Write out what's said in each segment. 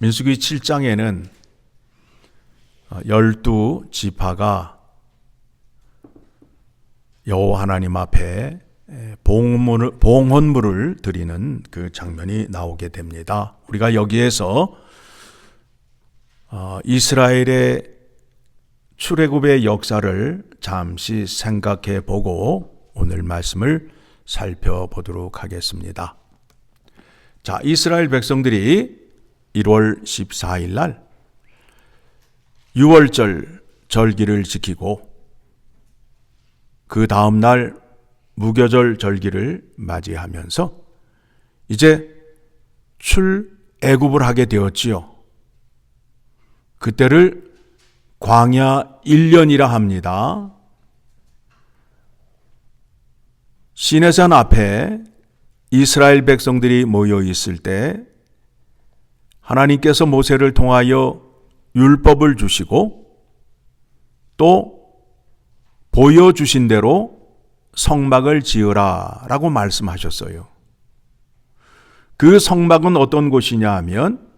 민수기 7장에는 12지파가 여호와 하나님 앞에 봉헌물을 드리는 그 장면이 나오게 됩니다. 우리가 여기에서 이스라엘의 출애굽의 역사를 잠시 생각해 보고 오늘 말씀을 살펴보도록 하겠습니다. 자, 이스라엘 백성들이 1월 14일 날 유월절 절기를 지키고 그 다음 날 무교절 절기를 맞이하면서 이제 출애굽을 하게 되었지요. 그때를 광야 1년이라 합니다. 시내산 앞에 이스라엘 백성들이 모여 있을 때 하나님께서 모세를 통하여 율법을 주시고 또 보여주신 대로 성막을 지으라 라고 말씀하셨어요. 그 성막은 어떤 곳이냐 하면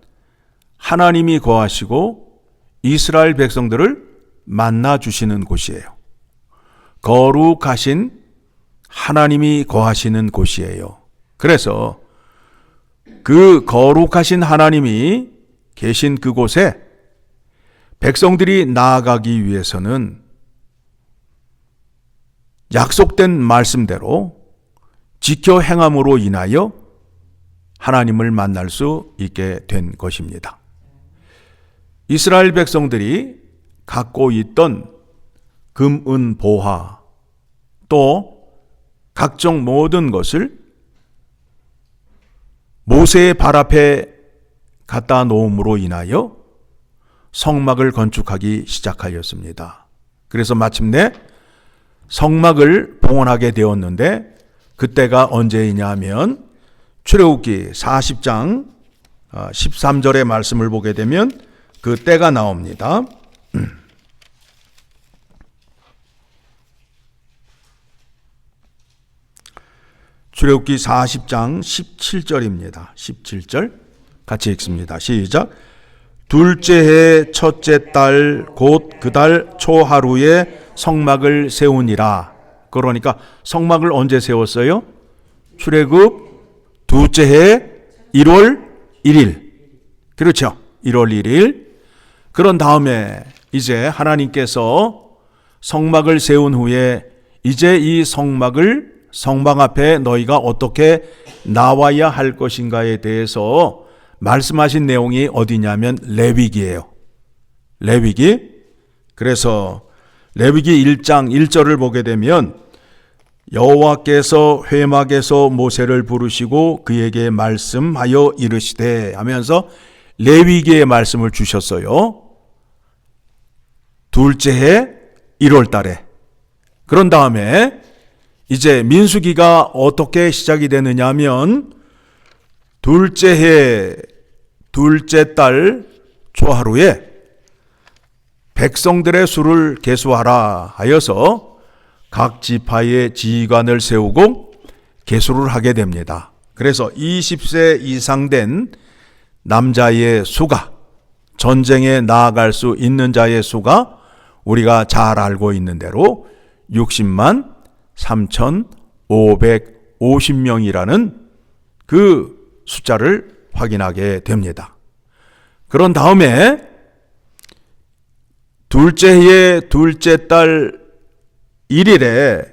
하나님이 거하시고 이스라엘 백성들을 만나 주시는 곳이에요. 거룩하신 하나님이 거하시는 곳이에요. 그래서 그 거룩하신 하나님이 계신 그곳에 백성들이 나아가기 위해서는 약속된 말씀대로 지켜 행함으로 인하여 하나님을 만날 수 있게 된 것입니다. 이스라엘 백성들이 갖고 있던 금, 은, 보화 또 각종 모든 것을 모세의 발 앞에 갖다 놓음으로 인하여 성막을 건축하기 시작하였습니다. 그래서 마침내 성막을 봉헌하게 되었는데 그때가 언제이냐 하면 출애굽기 40장 13절의 말씀을 보게 되면 그 때가 나옵니다. 출애굽기 40장 17절입니다. 17절 같이 읽습니다. 시작. 둘째 해 첫째 달 곧 그 달 초하루에 성막을 세우니라. 그러니까 성막을 언제 세웠어요? 출애굽 둘째 해 1월 1일. 그렇죠. 1월 1일. 그런 다음에 이제 하나님께서 성막을 세운 후에 이제 이 성막 앞에 너희가 어떻게 나와야 할 것인가에 대해서 말씀하신 내용이 어디냐면 레위기예요. 레위기. 그래서 레위기 1장 1절을 보게 되면 여호와께서 회막에서 모세를 부르시고 그에게 말씀하여 이르시되 하면서 레위기의 말씀을 주셨어요. 둘째 해 1월 달에. 그런 다음에 이제 민수기가 어떻게 시작이 되느냐 하면 둘째 해 둘째 달 초하루에 백성들의 수를 계수하라 하여서 각 지파의 지휘관을 세우고 계수를 하게 됩니다. 그래서 20세 이상 된 남자의 수가, 전쟁에 나아갈 수 있는 자의 수가 우리가 잘 알고 있는 대로 60만 3,550명이라는 그 숫자를 확인하게 됩니다. 그런 다음에 둘째 해 둘째 달 1일에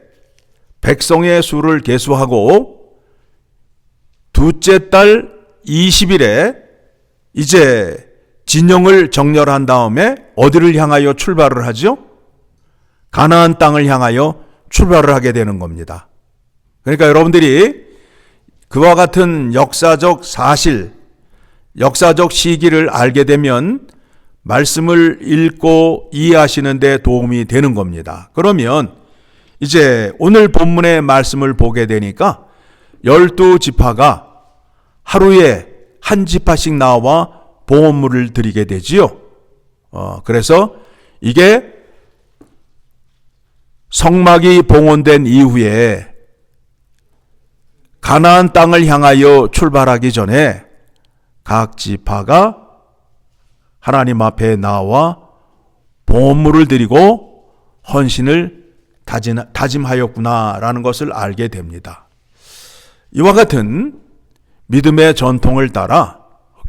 백성의 수를 계수하고 둘째 달 20일에 이제 진영을 정렬한 다음에 어디를 향하여 출발을 하죠? 가나안 땅을 향하여 출발을 하게 되는 겁니다. 그러니까 여러분들이 그와 같은 역사적 사실, 역사적 시기를 알게 되면 말씀을 읽고 이해하시는 데 도움이 되는 겁니다. 그러면 이제 오늘 본문의 말씀을 보게 되니까 12지파가 하루에 한 지파씩 나와 봉헌물을 드리게 되지요. 그래서 이게 성막이 봉헌된 이후에 가나안 땅을 향하여 출발하기 전에 각 지파가 하나님 앞에 나와 봉헌물을 드리고 헌신을 다짐하였구나라는 것을 알게 됩니다. 이와 같은 믿음의 전통을 따라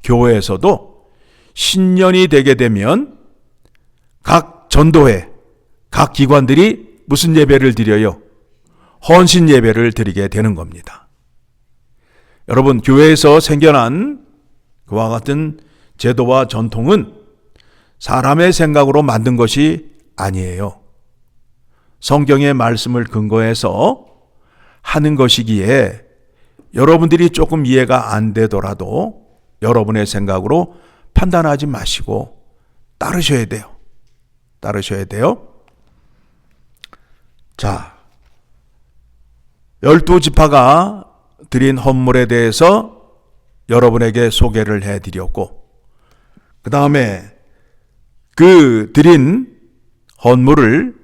교회에서도 신년이 되게 되면 각 전도회, 각 기관들이 무슨 예배를 드려요? 헌신 예배를 드리게 되는 겁니다. 여러분, 교회에서 생겨난 그와 같은 제도와 전통은 사람의 생각으로 만든 것이 아니에요. 성경의 말씀을 근거해서 하는 것이기에 여러분들이 조금 이해가 안 되더라도 여러분의 생각으로 판단하지 마시고 따르셔야 돼요. 따르셔야 돼요. 자, 12지파가 드린 헌물에 대해서 여러분에게 소개를 해드렸고, 그 다음에 그 드린 헌물을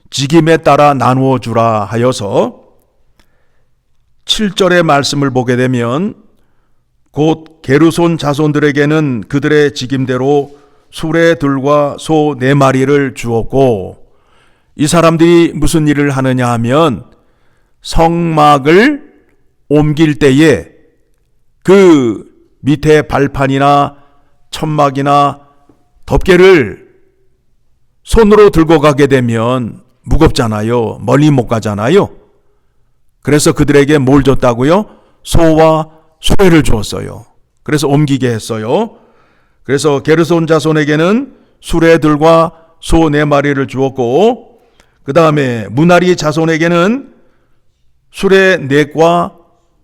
직임에 따라 나누어 주라 하여서 7절의 말씀을 보게 되면 곧 게르손 자손들에게는 그들의 직임대로 수레들과 소 4마리를 주었고, 이 사람들이 무슨 일을 하느냐 하면 성막을 옮길 때에 그 밑에 발판이나 천막이나 덮개를 손으로 들고 가게 되면 무겁잖아요. 멀리 못 가잖아요. 그래서 그들에게 뭘 줬다고요? 소와 수레를 주었어요. 그래서 옮기게 했어요. 그래서 게르손 자손에게는 수레들과 소 4마리를 주었고, 그 다음에 무나리 자손에게는 수레 4과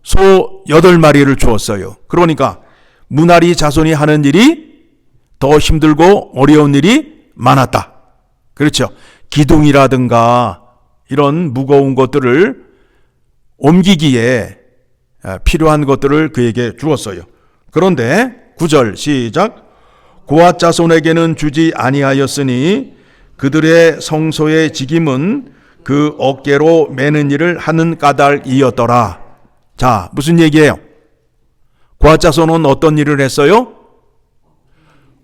소 8마리를 주었어요. 그러니까 무나리 자손이 하는 일이 더 힘들고 어려운 일이 많았다. 그렇죠. 기둥이라든가 이런 무거운 것들을 옮기기에 필요한 것들을 그에게 주었어요. 그런데 9절 시작. 고앗 자손에게는 주지 아니하였으니 그들의 성소의 직임은 그 어깨로 매는 일을 하는 까닭이었더라. 자, 무슨 얘기예요? 고앗 자손은 어떤 일을 했어요?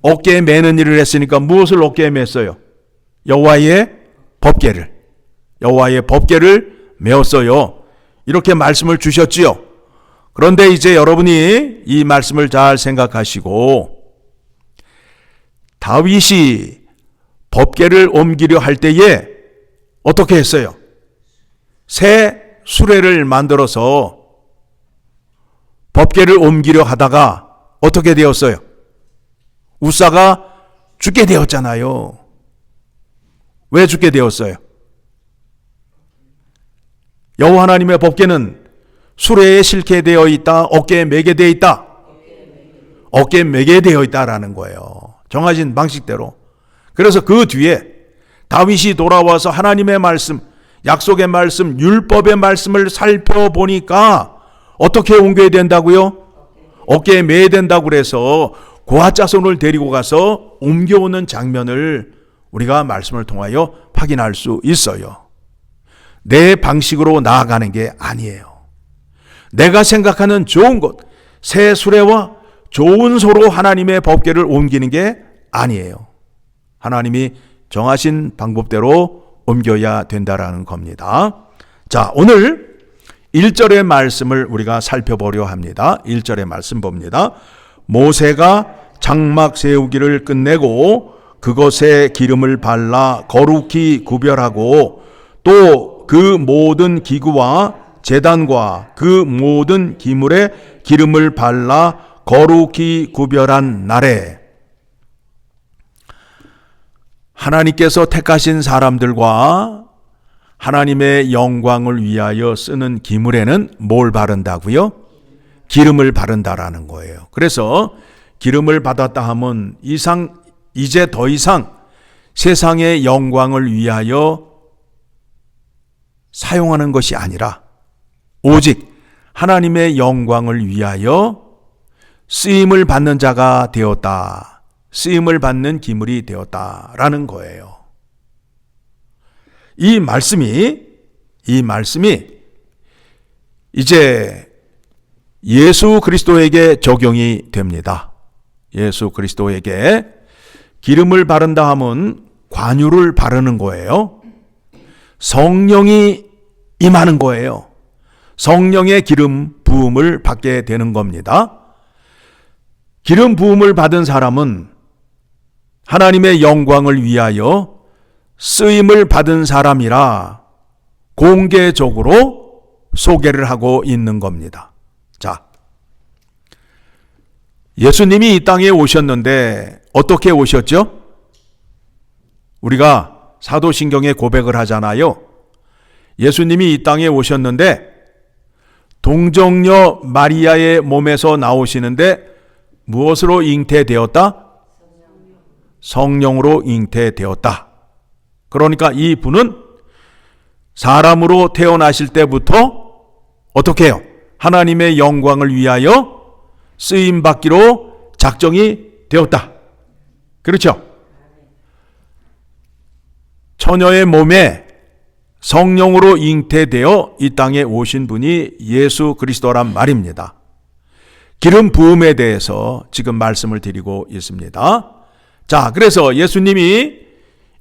어깨에 매는 일을 했으니까 무엇을 어깨에 맸어요? 여호와의 법궤를. 여호와의 법궤를 메었어요. 이렇게 말씀을 주셨지요. 그런데 이제 여러분이 이 말씀을 잘 생각하시고, 다윗이 법궤를 옮기려 할 때에 어떻게 했어요? 새 수레를 만들어서 법궤를 옮기려 하다가 어떻게 되었어요? 우사가 죽게 되었잖아요. 왜 죽게 되었어요? 여호와 하나님의 법궤는 수레에 실게 되어 있다, 어깨에 매게 되어 있다. 어깨에 매게 되어 있다라는 거예요. 정하신 방식대로. 그래서 그 뒤에 다윗이 돌아와서 하나님의 말씀, 약속의 말씀, 율법의 말씀을 살펴보니까 어떻게 옮겨야 된다고요? 어깨에 매야 된다고 그래서 고앗 자손을 데리고 가서 옮겨오는 장면을 우리가 말씀을 통하여 확인할 수 있어요. 내 방식으로 나아가는 게 아니에요. 내가 생각하는 좋은 것, 새 수레와 좋은 소로 하나님의 법궤를 옮기는 게 아니에요. 하나님이 정하신 방법대로 옮겨야 된다라는 겁니다. 자, 오늘 1절의 말씀을 우리가 살펴보려 합니다. 1절의 말씀 봅니다. 모세가 장막 세우기를 끝내고 그것에 기름을 발라 거룩히 구별하고 또 그 모든 기구와 제단과 그 모든 기물에 기름을 발라 거룩히 구별한 날에 하나님께서 택하신 사람들과 하나님의 영광을 위하여 쓰는 기물에는 뭘 바른다고요? 기름을 바른다라는 거예요. 그래서 기름을 받았다 하면 이제 더 이상 세상의 영광을 위하여 사용하는 것이 아니라 오직 하나님의 영광을 위하여 쓰임을 받는 자가 되었다. 쓰임을 받는 기물이 되었다라는 거예요. 이 말씀이 이제 예수 그리스도에게 적용이 됩니다. 예수 그리스도에게 기름을 바른다 하면 관유를 바르는 거예요. 성령이 임하는 거예요. 성령의 기름 부음을 받게 되는 겁니다. 기름 부음을 받은 사람은 하나님의 영광을 위하여 쓰임을 받은 사람이라 공개적으로 소개를 하고 있는 겁니다. 자, 예수님이 이 땅에 오셨는데 어떻게 오셨죠? 우리가 사도신경에 고백을 하잖아요. 예수님이 이 땅에 오셨는데 동정녀 마리아의 몸에서 나오시는데 무엇으로 잉태되었다? 성령으로 잉태되었다. 그러니까 이 분은 사람으로 태어나실 때부터 어떻게 해요? 하나님의 영광을 위하여 쓰임받기로 작정이 되었다. 그렇죠? 처녀의 몸에 성령으로 잉태되어 이 땅에 오신 분이 예수 그리스도란 말입니다. 기름 부음에 대해서 지금 말씀을 드리고 있습니다. 자, 그래서 예수님이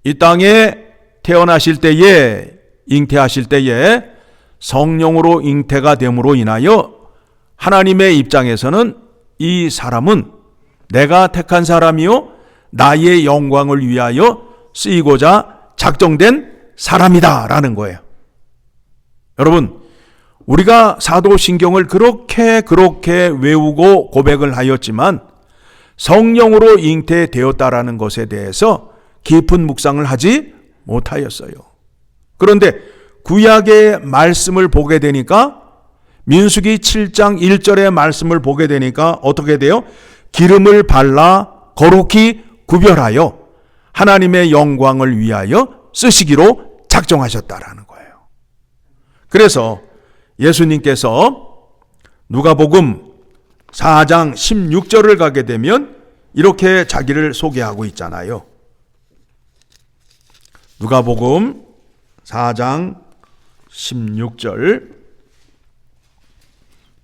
이 땅에 태어나실 때에, 잉태하실 때에 성령으로 잉태가 됨으로 인하여 하나님의 입장에서는 이 사람은 내가 택한 사람이요 나의 영광을 위하여 쓰이고자 작정된 사람이다 라는 거예요. 여러분, 우리가 사도신경을 그렇게 외우고 고백을 하였지만 성령으로 잉태되었다라는 것에 대해서 깊은 묵상을 하지 못하였어요. 그런데 구약의 말씀을 보게 되니까, 민수기 7장 1절의 말씀을 보게 되니까 어떻게 돼요? 기름을 발라 거룩히 구별하여 하나님의 영광을 위하여 쓰시기로 작정하셨다라는 거예요. 그래서 예수님께서 누가복음 4장 16절을 가게 되면 이렇게 자기를 소개하고 있잖아요. 누가복음 4장 16절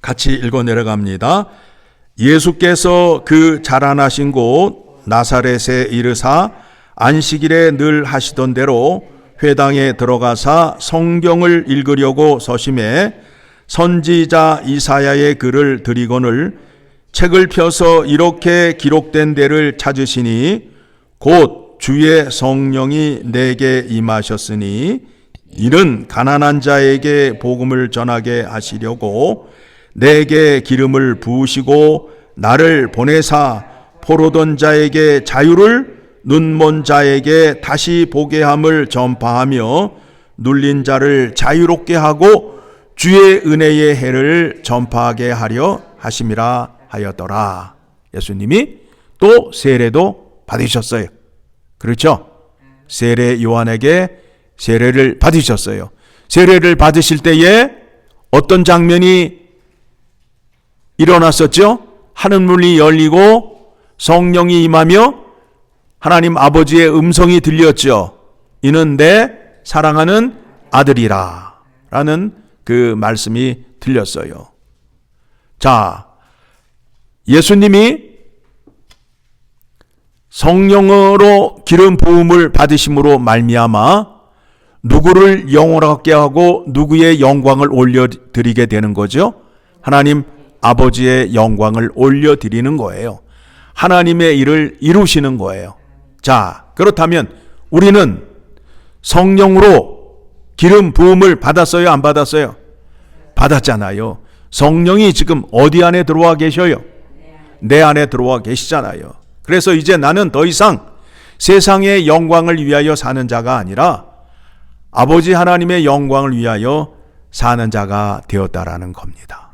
같이 읽어 내려갑니다. 예수께서 그 자라나신 곳 나사렛에 이르사 안식일에 늘 하시던 대로 회당에 들어가사 성경을 읽으려고 서심해 선지자 이사야의 글을 들이거늘 책을 펴서 이렇게 기록된 데를 찾으시니 곧 주의 성령이 내게 임하셨으니 이는 가난한 자에게 복음을 전하게 하시려고 내게 기름을 부으시고 나를 보내사 포로던 자에게 자유를 눈먼 자에게 다시 보게 함을 전파하며 눌린 자를 자유롭게 하고 주의 은혜의 해를 전파하게 하려 하심이라 하였더라. 예수님이 또 세례도 받으셨어요. 그렇죠? 세례 요한에게 세례를 받으셨어요. 세례를 받으실 때에 어떤 장면이 일어났었죠? 하늘문이 열리고 성령이 임하며 하나님 아버지의 음성이 들렸죠. 이는 내 사랑하는 아들이라 라는 그 말씀이 들렸어요. 자, 예수님이 성령으로 기름 부음을 받으심으로 말미암아 누구를 영원하게 하고 누구의 영광을 올려드리게 되는 거죠? 하나님 아버지의 영광을 올려드리는 거예요. 하나님의 일을 이루시는 거예요. 자, 그렇다면 우리는 성령으로 기름 부음을 받았어요? 안 받았어요? 받았잖아요. 성령이 지금 어디 안에 들어와 계셔요? 내 안에 들어와 계시잖아요. 그래서 이제 나는 더 이상 세상의 영광을 위하여 사는 자가 아니라 아버지 하나님의 영광을 위하여 사는 자가 되었다라는 겁니다.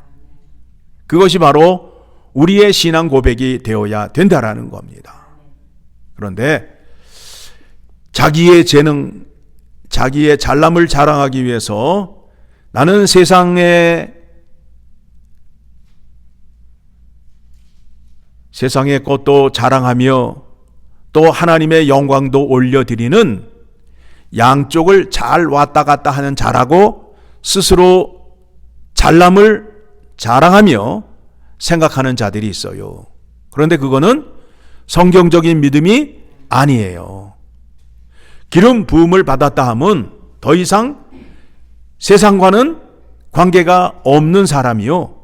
그것이 바로 우리의 신앙 고백이 되어야 된다라는 겁니다. 그런데 자기의 재능, 자기의 잘남을 자랑하기 위해서 나는 세상의 것도 자랑하며 또 하나님의 영광도 올려드리는 양쪽을 잘 왔다 갔다 하는 자라고 스스로 잘남을 자랑하며 생각하는 자들이 있어요. 그런데 그거는 성경적인 믿음이 아니에요. 기름 부음을 받았다 하면 더 이상 세상과는 관계가 없는 사람이요,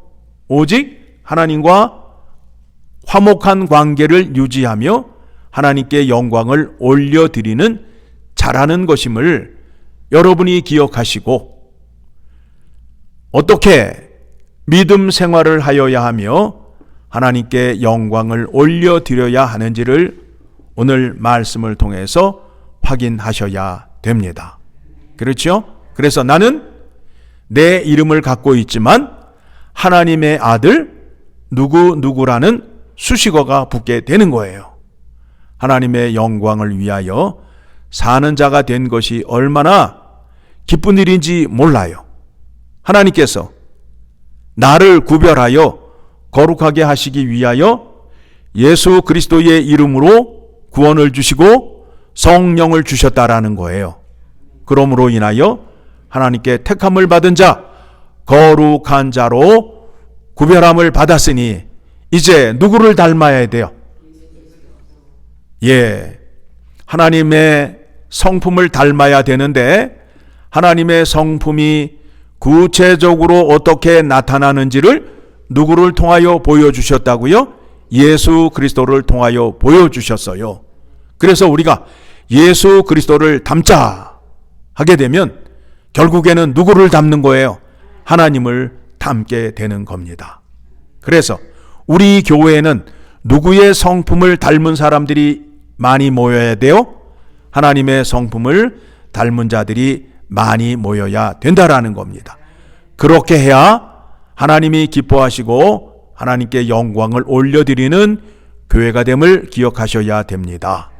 오직 하나님과 화목한 관계를 유지하며 하나님께 영광을 올려드리는 자라는 것임을 여러분이 기억하시고, 어떻게 믿음 생활을 하여야 하며 하나님께 영광을 올려드려야 하는지를 오늘 말씀을 통해서 확인하셔야 됩니다. 그렇죠? 그래서 나는 내 이름을 갖고 있지만 하나님의 아들 누구누구라는 수식어가 붙게 되는 거예요. 하나님의 영광을 위하여 사는 자가 된 것이 얼마나 기쁜 일인지 몰라요. 하나님께서 나를 구별하여 거룩하게 하시기 위하여 예수 그리스도의 이름으로 구원을 주시고 성령을 주셨다라는 거예요. 그러므로 인하여 하나님께 택함을 받은 자, 거룩한 자로 구별함을 받았으니 이제 누구를 닮아야 돼요? 하나님의 성품을 닮아야 되는데, 하나님의 성품이 구체적으로 어떻게 나타나는지를 누구를 통하여 보여주셨다고요? 예수 그리스도를 통하여 보여주셨어요. 그래서 우리가 예수 그리스도를 닮자 하게 되면 결국에는 누구를 닮는 거예요? 하나님을 닮게 되는 겁니다. 그래서 우리 교회에는 누구의 성품을 닮은 사람들이 많이 모여야 돼요? 하나님의 성품을 닮은 자들이 많이 모여야 된다라는 겁니다. 그렇게 해야 하나님이 기뻐하시고 하나님께 영광을 올려드리는 교회가 됨을 기억하셔야 됩니다.